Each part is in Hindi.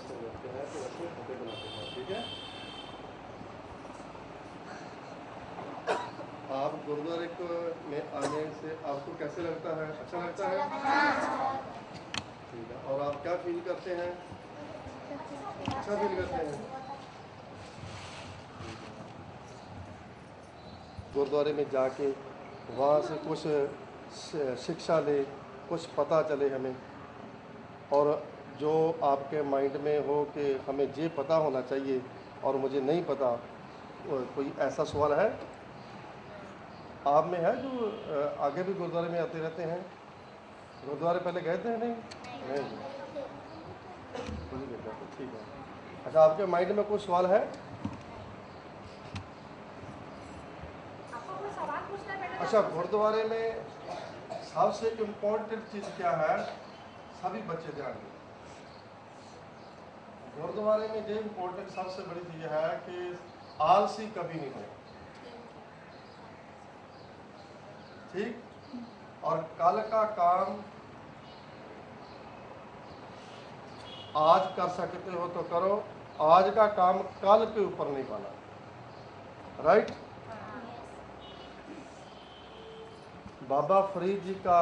क्वेश्चन लेते हैं तो ऐसे पते बनाते हैं, ठीक है। आप गुरुद्वारे को में आने से आपको कैसे लगता है? अच्छा लगता है? ठीक है। और आप क्या फील करते हैं? अच्छा फील करते हैं। गुरुद्वारे में जाके वहाँ से कुछ शिक्षा ले, कुछ पता चले हमें, और जो आपके माइंड में हो कि हमें ये पता होना चाहिए और मुझे नहीं पता, कोई ऐसा सवाल है आप में है जो आगे भी गुरुद्वारे में आते रहते हैं? गुरुद्वारे पहले गए थे? नहीं ठीक है। अच्छा, आपके माइंड में कोई सवाल है? अच्छा, गुरुद्वारे में सबसे इम्पोर्टेंट चीज़ क्या है? सभी बच्चे ध्यान दें। गुरुद्वारे में जो इम्पोर्टेंट सबसे बड़ी चीज़ है कि आलसी कभी नहीं हो, ठीक। और कल का काम आज कर सकते हो तो करो, आज का काम कल के ऊपर नहीं पाना, राइट। बाबा फरीद जी का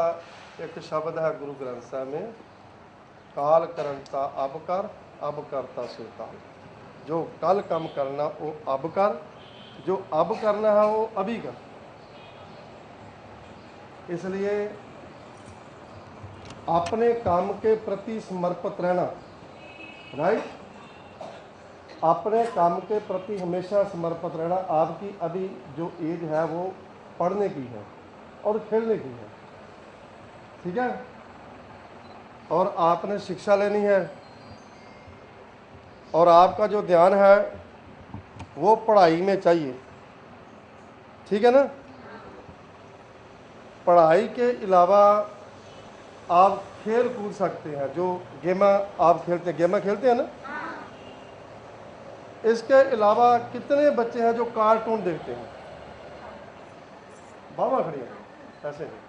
एक शब्द है गुरु ग्रंथ साहिब में, काल करता अब कर, अब करता सो काल। जो कल काम करना वो अब कर, जो अब करना है वो अभी कर। इसलिए अपने काम के प्रति समर्पित रहना, राइट। अपने काम के प्रति हमेशा समर्पित रहना। आपकी अभी जो एज है वो पढ़ने की है और खेलने की है, ठीक है। और आपने शिक्षा लेनी है और आपका जो ध्यान है वो पढ़ाई में चाहिए, ठीक है ना। पढ़ाई के अलावा आप खेल कूद सकते हैं, जो गेमा आप खेलते हैं, गेमा खेलते हैं ना। इसके अलावा कितने बच्चे हैं जो कार्टून देखते हैं? बाबा खड़ी है ऐसे नहीं,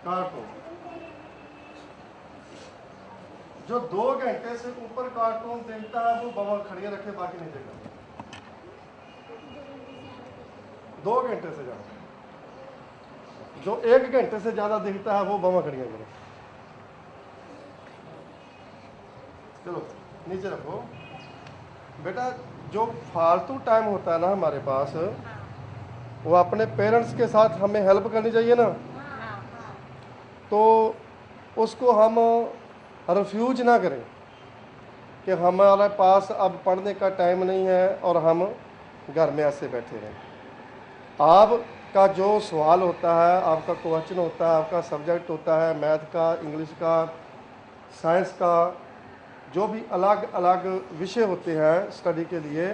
कार्टून जो 2 घंटे से ऊपर कार्टून देखता है वो बाबा खड़िया रखे, बाकी नहीं देखता। 2 घंटे से ज़्यादा, जो 1 घंटे से ज़्यादा देखता है वो बाबा खड़िया करे। चलो नीचे रखो बेटा। जो फालतू टाइम होता है ना हमारे पास, वो अपने पेरेंट्स के साथ हमें हेल्प करनी चाहिए ना, तो उसको हम रिफ्यूज ना करें कि हमारे पास अब पढ़ने का टाइम नहीं है और हम घर में ऐसे बैठे रहें। आपका जो सवाल होता है, आपका क्वेश्चन होता है, आपका सब्जेक्ट होता है, मैथ का, इंग्लिश का, साइंस का, जो भी अलग अलग विषय होते हैं स्टडी के लिए,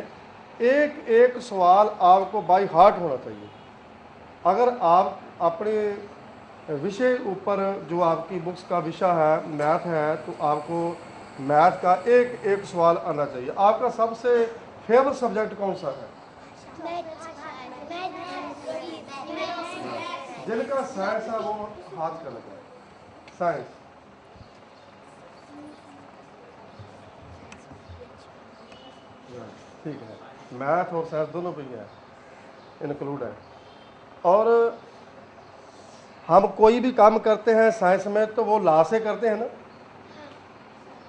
एक एक सवाल आपको बाय हार्ट होना चाहिए। अगर आप अपने विषय ऊपर, जो आपकी बुक्स का विषय है मैथ है, तो आपको मैथ का एक एक सवाल आना चाहिए। आपका सबसे फेवरेट सब्जेक्ट कौन सा है? जिनका साइंस है वो हाथ का लगा है। साइंस, ठीक है। मैथ और साइंस दोनों पे है, इंक्लूड है। और हम कोई भी काम करते हैं साइंस में तो वो ला से करते हैं ना।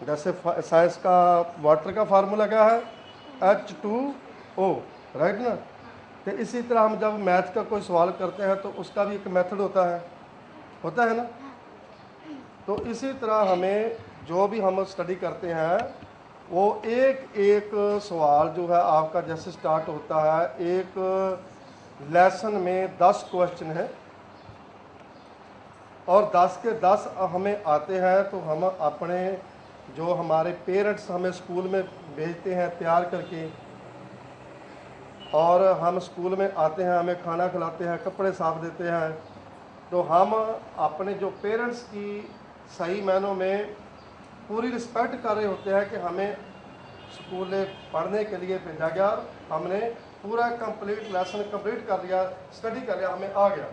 जैसे साइंस का वाटर का फार्मूला क्या है? H2O, राइट ना। तो इसी तरह हम जब मैथ का कोई सवाल करते हैं तो उसका भी एक मेथड होता है ना। तो इसी तरह हमें जो भी हम स्टडी करते हैं वो एक एक सवाल जो है आपका जैसे स्टार्ट होता है, एक लेसन में 10 क्वेश्चन है और 10 के 10 हमें आते हैं, तो हम अपने जो हमारे पेरेंट्स हमें स्कूल में भेजते हैं तैयार करके, और हम स्कूल में आते हैं, हमें खाना खिलाते हैं, कपड़े साफ देते हैं, तो हम अपने जो पेरेंट्स की सही मायनों में पूरी रिस्पेक्ट कर रहे होते हैं कि हमें स्कूल पढ़ने के लिए भेजा गया, हमने पूरा कंप्लीट लेसन कंप्लीट कर लिया, स्टडी कर लिया, हमें आ गया,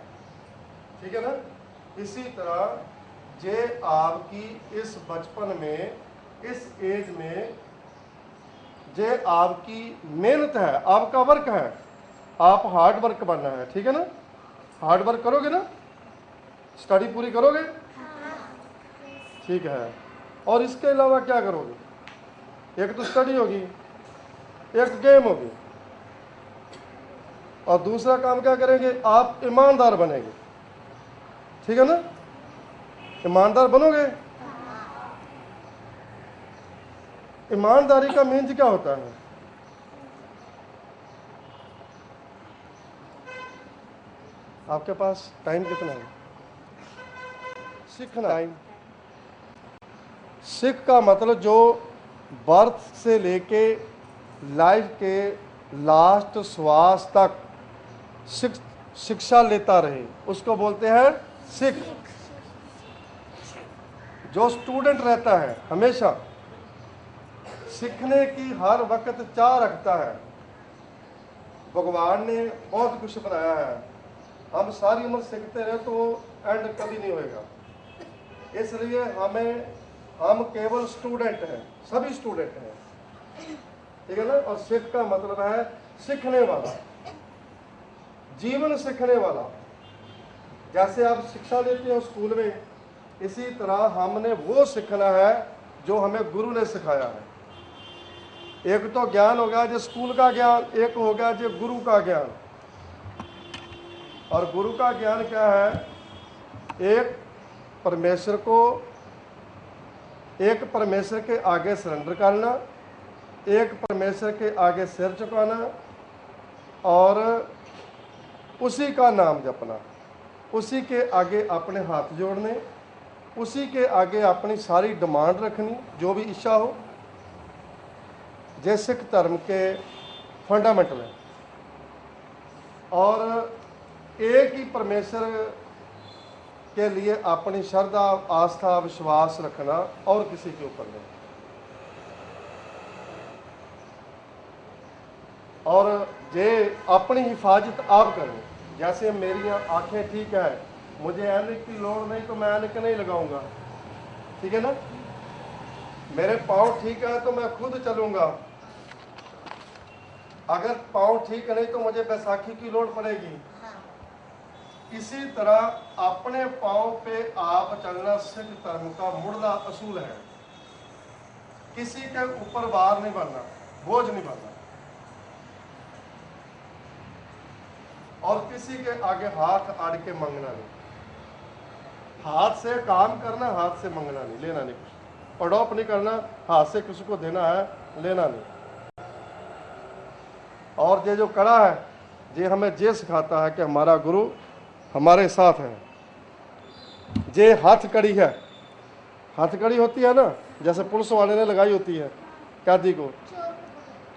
ठीक है ना। इसी तरह जे आपकी इस बचपन में इस एज में जे आपकी मेहनत है, आपका वर्क है, आप हार्ड वर्क बनना है, ठीक है ना? हार्ड वर्क करोगे ना, स्टडी पूरी करोगे, ठीक है। और इसके अलावा क्या करोगे? एक तो स्टडी होगी, एक गेम होगी, और दूसरा काम क्या करेंगे? आप ईमानदार बनेंगे, ठीक है ना? ईमानदार बनोगे। ईमानदारी का मीन्स क्या होता है? आपके पास टाइम कितना है? सीखना टाइम। सीख का मतलब जो बर्थ से लेके लाइफ के लास्ट श्वास तक शिक्षा लेता रहे, उसको बोलते हैं सीख। जो स्टूडेंट रहता है हमेशा सीखने की हर वक्त चाह रखता है। भगवान ने बहुत कुछ बनाया है, हम सारी उम्र सीखते रहे तो एंड कभी नहीं होएगा। इसलिए हम केवल स्टूडेंट हैं, सभी स्टूडेंट हैं, ठीक है ना? और सीख का मतलब है सीखने वाला, जीवन सीखने वाला। जैसे आप शिक्षा लेते हो स्कूल में, इसी तरह हमने वो सीखना है जो हमें गुरु ने सिखाया है। एक तो ज्ञान हो गया जो स्कूल का ज्ञान, एक हो गया जो गुरु का ज्ञान। और गुरु का ज्ञान क्या है? एक परमेश्वर के आगे सरेंडर करना, एक परमेश्वर के आगे सिर झुकाना और उसी का नाम जपना, उसी के आगे अपने हाथ जोड़ने, उसी के आगे अपनी सारी डिमांड रखनी, जो भी इच्छा हो। जैसे सिख धर्म के फंडामेंटल है। और एक ही परमेश्वर के लिए अपनी श्रद्धा, आस्था, विश्वास रखना और किसी के ऊपर नहीं। और जे अपनी हिफाजत आप करें। जैसे मेरी आंखें ठीक है, मुझे ऐनक की लोड़ नहीं तो मैं ऐनक नहीं लगाऊंगा, ठीक है ना? मेरे पाँव ठीक है तो मैं खुद चलूंगा। अगर पाँव ठीक नहीं तो मुझे बैसाखी की लोड़ पड़ेगी। इसी तरह अपने पाँव पे आप चलना सिख धर्म का मुढ़ला असूल है। किसी के ऊपर भार नहीं बनना, बोझ नहीं बनना, और किसी के आगे हाथ आड़ के मांगना नहीं। हाथ से काम करना, हाथ से मांगना नहीं, लेना नहीं। कुछ पड़ोप नहीं करना, हाथ से किसी को देना है, लेना नहीं। और ये जो कड़ा है, ये हमें ये सिखाता है कि हमारा गुरु हमारे साथ है। ये हथकड़ी है। हथकड़ी होती है ना, जैसे पुलिस वाले ने लगाई होती है कैदी को,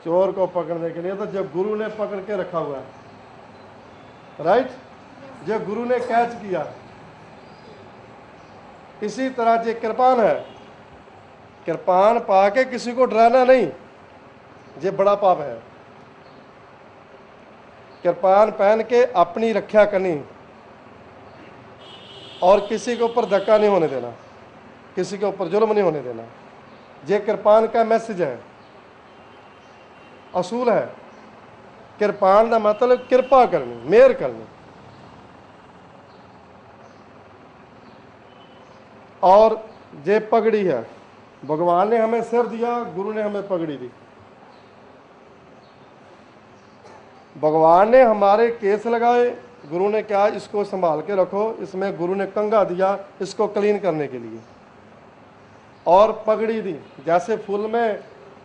चोर को पकड़ने के लिए, तो जब गुरु ने पकड़ के रखा हुआ है, राइट? जब गुरु ने कैच किया। इसी तरह जो कृपान है, कृपान पाके किसी को डराना नहीं, ये बड़ा पाप है। कृपान पहन के अपनी रक्षा करनी और किसी के ऊपर धक्का नहीं होने देना, किसी के ऊपर जुल्म नहीं होने देना। ये कृपान का मैसेज है, असूल है। कृपान का मतलब कृपा करनी, मेहर करनी। और ये पगड़ी है, भगवान ने हमें सिर दिया, गुरु ने हमें पगड़ी दी। भगवान ने हमारे केस लगाए, गुरु ने क्या, इसको संभाल के रखो। इसमें गुरु ने कंघा दिया इसको क्लीन करने के लिए, और पगड़ी दी। जैसे फूल में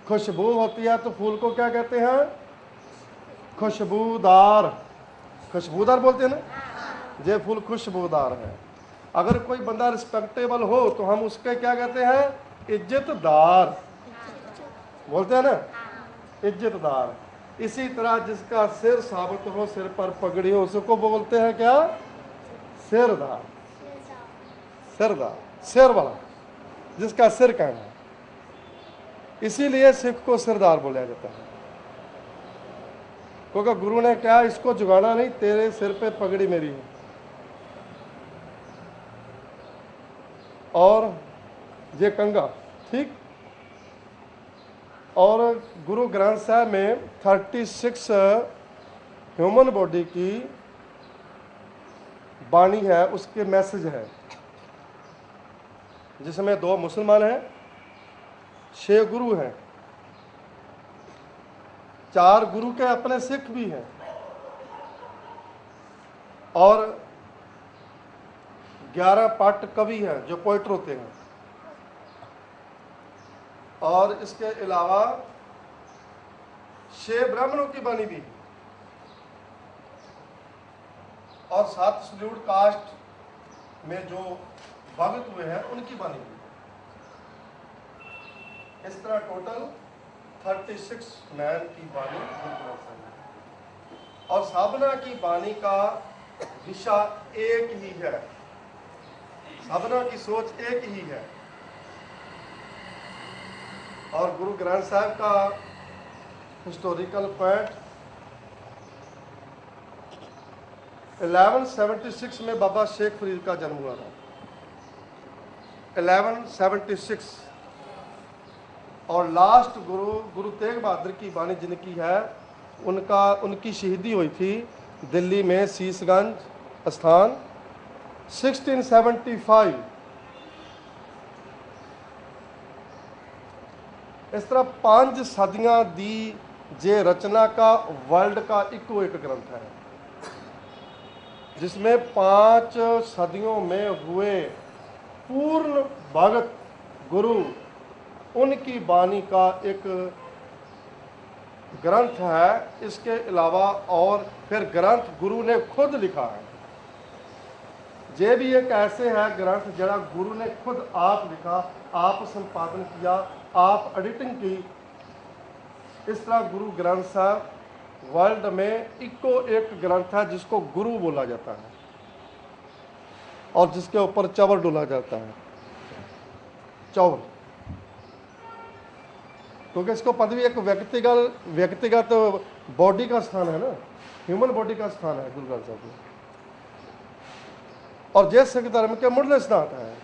खुशबू होती है तो फूल को क्या कहते हैं? खुशबूदार। खुशबूदार बोलते हैं ना, ये फूल खुशबूदार है। अगर कोई बंदा रिस्पेक्टेबल हो तो हम उसके क्या कहते हैं? इज्जतदार बोलते हैं ना, इज्जतदार। इसी तरह जिसका सिर साबित हो, सिर पर पगड़ी हो, उसको बोलते हैं क्या? सिरदार। सिरदार, सिर वाला, जिसका सिर कहना है। इसीलिए सिख को सिरदार बोला जाता है, क्योंकि गुरु ने क्या, इसको जुगाड़ा नहीं, तेरे सिर पे पगड़ी मेरी है। और ये कंघा, ठीक? और गुरु ग्रंथ साहब में 36 ह्यूमन बॉडी की बाणी है, उसके मैसेज है, जिसमें 2 मुसलमान हैं, 6 गुरु हैं, 4 गुरु के अपने सिख भी हैं और 11 पाठ कवि हैं जो पोइटर होते हैं। और इसके अलावा 6 ब्राह्मणों की बानी भी और 7 शेड्यूल्ड कास्ट में जो भगत हुए हैं उनकी बानी भी। इस तरह टोटल 36 मैन की बानी और साबना की बानी का विषय एक ही है, साबना की सोच एक ही है। और गुरु ग्रंथ साहब का हिस्टोरिकल पॉइंट 1176 में बाबा शेख फरीद का जन्म हुआ था। 1176 और लास्ट गुरु तेग बहादुर की बानी जिनकी है, उनकी शहीदी हुई थी दिल्ली में शीशगंज स्थान 1675। इस तरह 5 सदियां दी जे रचना का वर्ल्ड का इको एक ग्रंथ है, जिसमें 5 सदियों में हुए पूर्ण भगत गुरु उनकी बानी का एक ग्रंथ है। इसके अलावा और फिर ग्रंथ गुरु ने खुद लिखा है। ये भी एक ऐसे है ग्रंथ जरा गुरु ने खुद आप लिखा, आप संपादन किया, आप एडिटिंग की। इस तरह गुरु ग्रंथ साहब वर्ल्ड में इको एक ग्रंथ है जिसको गुरु बोला जाता है और जिसके ऊपर चावल डुला जाता है, चावल, क्योंकि इसको पदवी एक व्यक्तिगत बॉडी का स्थान है ना, ह्यूमन बॉडी का स्थान है गुरु ग्रंथ साहब में। और जय सिख धर्म के मुढ़ले सिद्धांत है।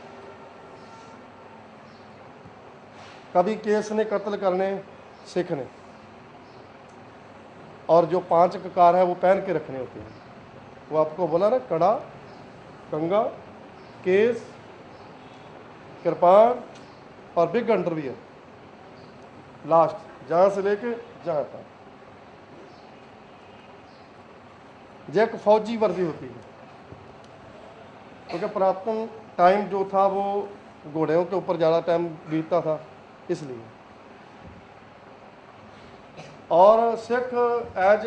कभी केस ने कत्ल करने सिख ने, और जो 5 ककार है वो पहन के रखने होते हैं। वो आपको बोला ना, कड़ा, कंगा, केस, कृपान और बिग अंडरवियर, लास्ट जहां से लेके जहां तक। ये एक फौजी वर्दी होती है, क्योंकि पुरातन टाइम जो था वो घोड़ों के ऊपर ज़्यादा टाइम बीतता था, इसलिए। और सिख एज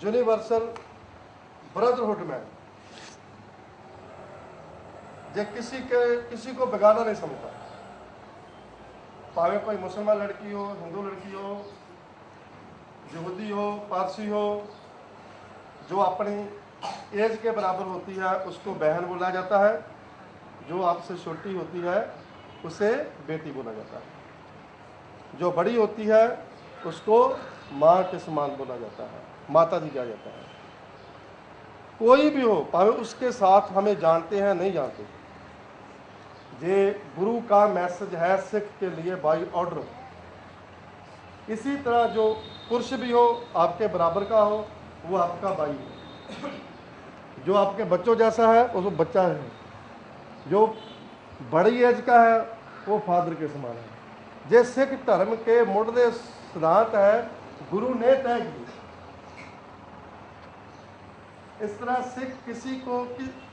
यूनिवर्सल ब्रदरहुड में जो किसी को बेगाना नहीं समझता, भावे कोई मुसलमान लड़की हो, हिंदू लड़की हो, यहूदी हो, पारसी हो, जो अपनी एज के बराबर होती है उसको बहन बोला जाता है, जो आपसे छोटी होती है उसे बेटी बोला जाता है, जो बड़ी होती है उसको माँ के समान बोला जाता है, माता जी कहा जाता है। कोई भी हो, भावे उसके साथ हमें जानते हैं नहीं जानते, ये गुरु का मैसेज है सिख के लिए बाई ऑर्डर। इसी तरह जो पुरुष भी हो आपके बराबर का हो वो आपका भाई है, जो आपके बच्चों जैसा है वो बच्चा है, जो बड़ी एज का है वो फादर के समान है। ये सिख धर्म के मुढ़ले सिद्धांत है, गुरु ने तय किए। इस तरह सिख किसी को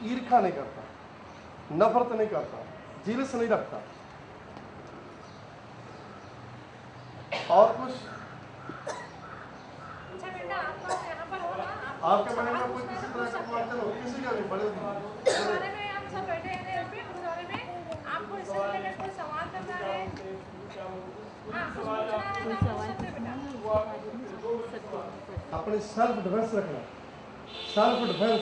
ईर्खा नहीं करता, नफरत नहीं करता, जिलस नहीं रखता। और कुछ आपके मन में कोई किसी तरह का क्वेश्चन हो, किसी का भी बड़े अपने सेल्फ डिफेंस रखना, सेल्फ डिफेंस